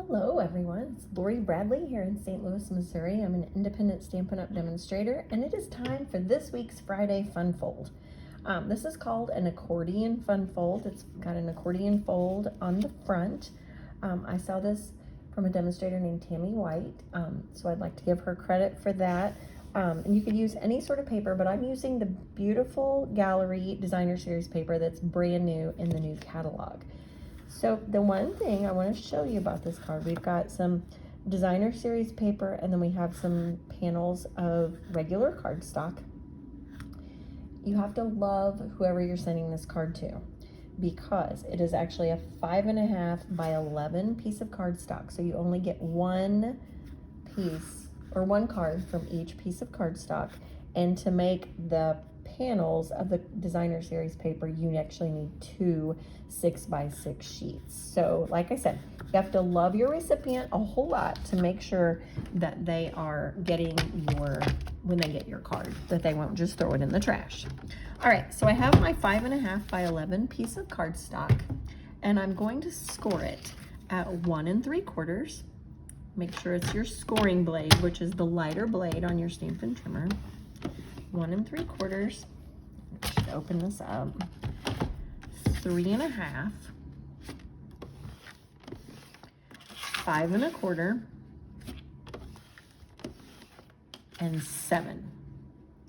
Hello everyone, it's Lori Bradley here in St. Louis, Missouri. I'm an independent Stampin' Up! Demonstrator, and it is time for this week's Friday Fun Fold. This is called an accordion fun fold. It's got an accordion fold on the front. I saw this from a demonstrator named Tammy White, so I'd like to give her credit for that. And you could use any sort of paper, but I'm using the beautiful Gallery Designer Series paper that's brand new in the new catalog. So the one thing I want to show you about this card, we've got some Designer Series paper, and then we have some panels of regular cardstock. You have to love whoever you're sending this card to, because it is actually a 5.5 by 11 piece of cardstock. So you only get one piece or one card from each piece of cardstock. And to make the panels of the Designer Series paper, you actually need two 6 by 6 sheets. So like I said, you have to love your recipient a whole lot to make sure that they are getting when they get your card, that they won't just throw it in the trash. All right, so I have my 5.5 by 11 piece of cardstock, and I'm going to score it at 1 3/4. Make sure it's your scoring blade, which is the lighter blade on your Stampin' Trimmer. 1 3/4. Should open this up. 3.5. 5 1/4. And 7.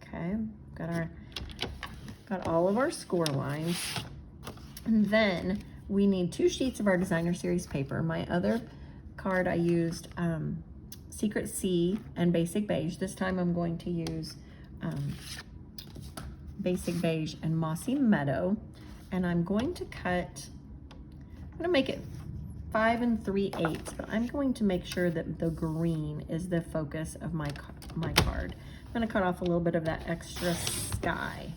Okay, got all of our score lines. And then we need 2 sheets of our Designer Series paper. My other card I used Secret Sea and Basic Beige. This time I'm going to use Basic Beige and Mossy Meadow, and I'm going to make it 5 3/8, but I'm going to make sure that the green is the focus of my card. I'm going to cut off a little bit of that extra sky,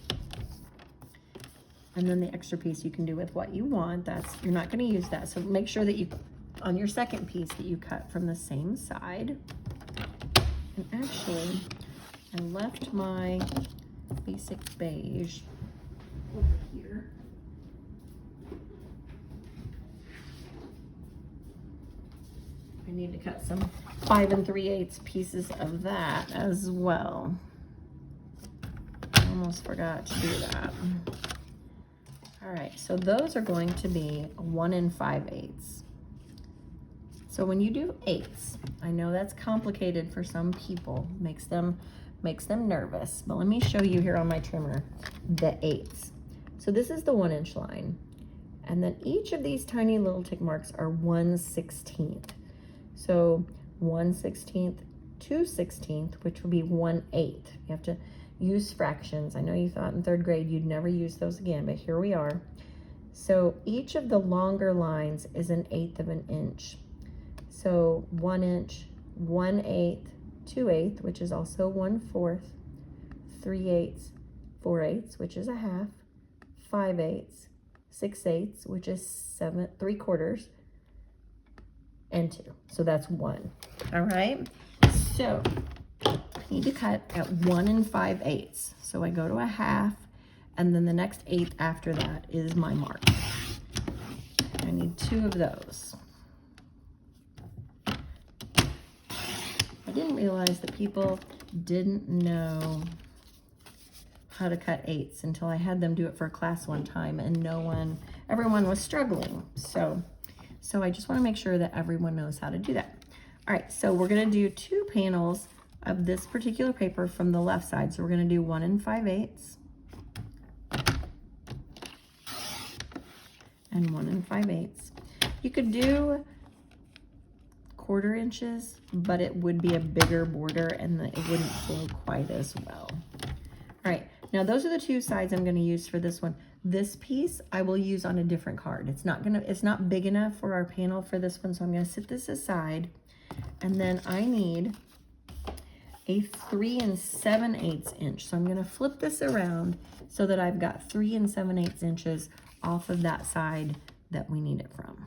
and then the extra piece you can do with what you want. You're not going to use that, so make sure that on your second piece that you cut from the same side. And actually, I left my Basic Beige over here. I need to cut some 5 3/8 pieces of that as well. I almost forgot to do that. All right, so those are going to be 1 5/8. So when you do 8s, I know that's complicated for some people, makes them nervous, but let me show you here on my trimmer the 8s. So this is the 1-inch line, and then each of these tiny little tick marks are 1/16. So 1/16, 2/16, which would be 1/8. You have to use fractions. I know you thought in 3rd grade you'd never use those again, but here we are. So each of the longer lines is 1/8 of an inch. So 1 inch, 1/8, 2/8, which is also 1/4, 3/8, 4/8, which is 1/2, 5/8, 6/8, which is 7 3/4, and 2. So that's 1. All right. So I need to cut at 1 5/8. So I go to 1/2, and then the next 8 after that is my mark. I need 2 of those. I didn't realize that people didn't know how to cut 8s until I had them do it for a class one time, and everyone was struggling. So I just want to make sure that everyone knows how to do that. All right, so we're going to do 2 panels of this particular paper from the left side. So we're going to do 1 5/8 and 1 5/8. You could do 1/4 inches, but it would be a bigger border and it wouldn't flow quite as well. All right, now those are the 2 sides I'm going to use for this one. This piece I will use on a different card. It's not big enough for our panel for this one, so I'm going to set this aside. And then I need a 3 7/8 inch. So I'm going to flip this around so that I've got 3 7/8 inches off of that side that we need it from.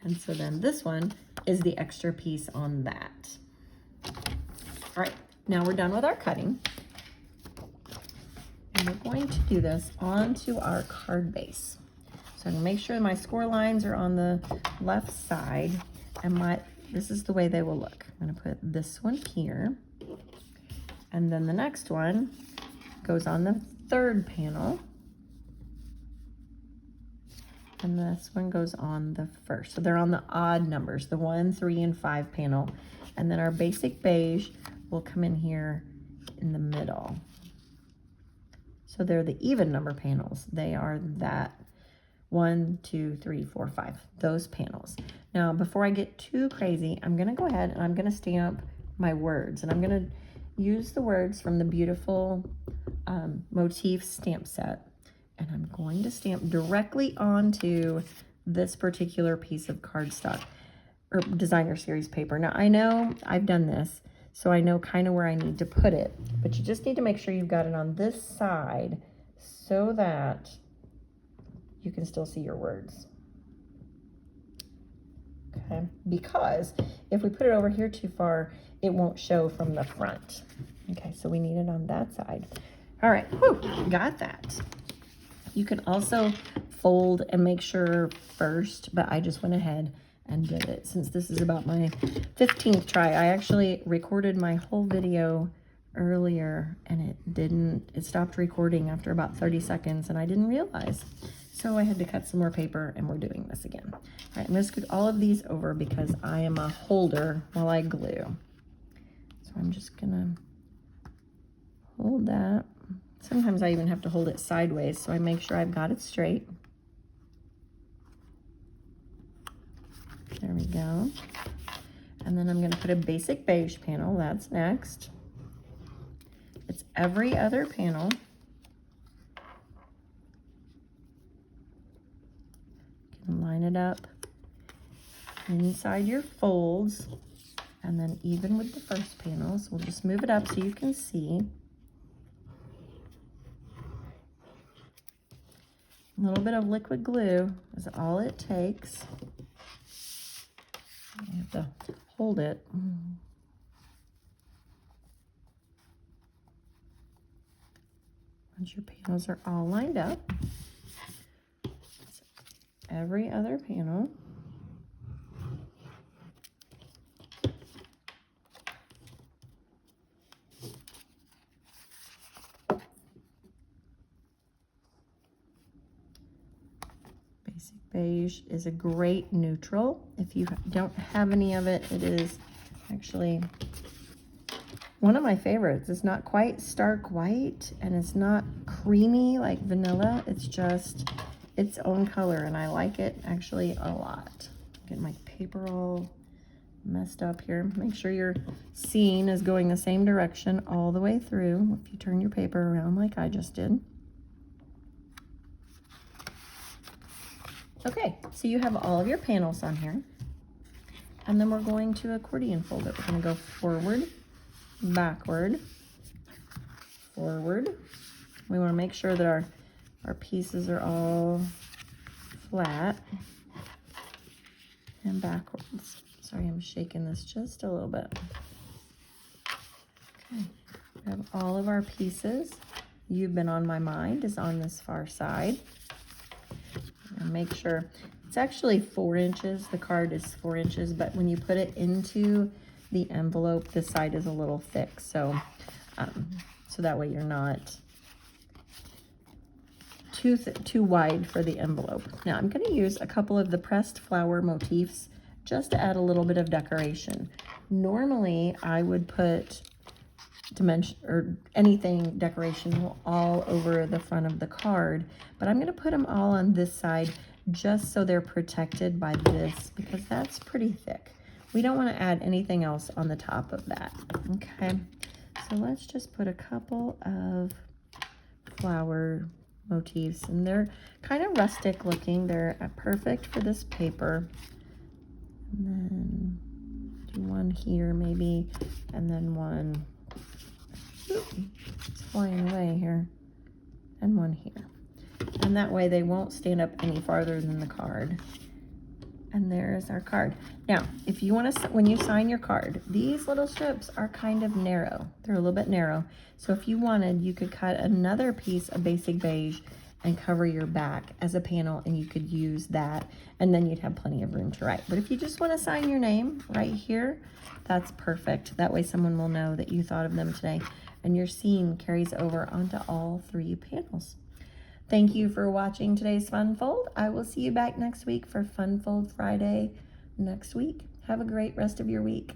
And so then this one is the extra piece on that. All right, now we're done with our cutting. And we're going to do this onto our card base. So I'm gonna make sure my score lines are on the left side, and this is the way they will look. I'm gonna put this one here, and then the next one goes on the third panel, and this one goes on the first. So they're on the odd numbers, the 1, 3, and 5 panel, and then our basic beige will come in here in the middle. So they're the even number panels. They are that 1, 2, 3, 4, 5, those panels. Now, before I get too crazy, I'm gonna go ahead and I'm gonna stamp my words, and I'm gonna use the words from the beautiful motif stamp set, and I'm going to stamp directly onto this particular piece of cardstock or designer series paper. Now, I know I've done this, so I know kind of where I need to put it, but you just need to make sure you've got it on this side so that you can still see your words. Okay, because if we put it over here too far, it won't show from the front. Okay, so we need it on that side. All right, whew, got that. You can also fold and make sure first, but I just went ahead and did it since this is about my 15th try. I actually recorded my whole video earlier and it stopped recording after about 30 seconds and I didn't realize. So I had to cut some more paper and we're doing this again. All right, I'm gonna scoot all of these over because I am a holder while I glue. So I'm just gonna hold that. Sometimes I even have to hold it sideways so I make sure I've got it straight. There we go. And then I'm going to put a basic beige panel. That's next. It's every other panel. You can line it up inside your folds and then even with the first panels. We'll just move it up so you can see. A little bit of liquid glue is all it takes. You have to hold it. Once your panels are all lined up, every other panel. Basic beige is a great neutral. If you don't have any of it, it is actually one of my favorites. It's not quite stark white and it's not creamy like vanilla. It's just its own color and I like it actually a lot. Get my paper all messed up here. Make sure your seam is going the same direction all the way through if you turn your paper around like I just did. Okay, so you have all of your panels on here. And then we're going to accordion fold it. We're going to go forward, backward, forward. We want to make sure that our pieces are all flat and backwards. Sorry, I'm shaking this just a little bit. Okay, we have all of our pieces. You've Been on My Mind is on this far side. And make sure it's actually 4 inches. The card is 4 inches, but when you put it into the envelope, this side is a little thick. So, so that way you're not too wide for the envelope. Now I'm going to use a couple of the pressed flower motifs just to add a little bit of decoration. Normally I would put dimension or anything decoration all over the front of the card, but I'm going to put them all on this side just so they're protected by this because that's pretty thick. We don't want to add anything else on the top of that. Okay, so let's just put a couple of flower motifs and they're kind of rustic looking. They're perfect for this paper. And then do one here maybe, and then one, it's flying away here, and one here. And that way they won't stand up any farther than the card. And there's our card. Now, if you want to, when you sign your card, these little strips are kind of narrow. They're a little bit narrow. So if you wanted, you could cut another piece of basic beige and cover your back as a panel, and you could use that, and then you'd have plenty of room to write. But if you just want to sign your name right here, that's perfect. That way someone will know that you thought of them today, and your seam carries over onto all 3 panels. Thank you for watching today's Fun Fold. I will see you back next week for Fun Fold Friday next week. Have a great rest of your week.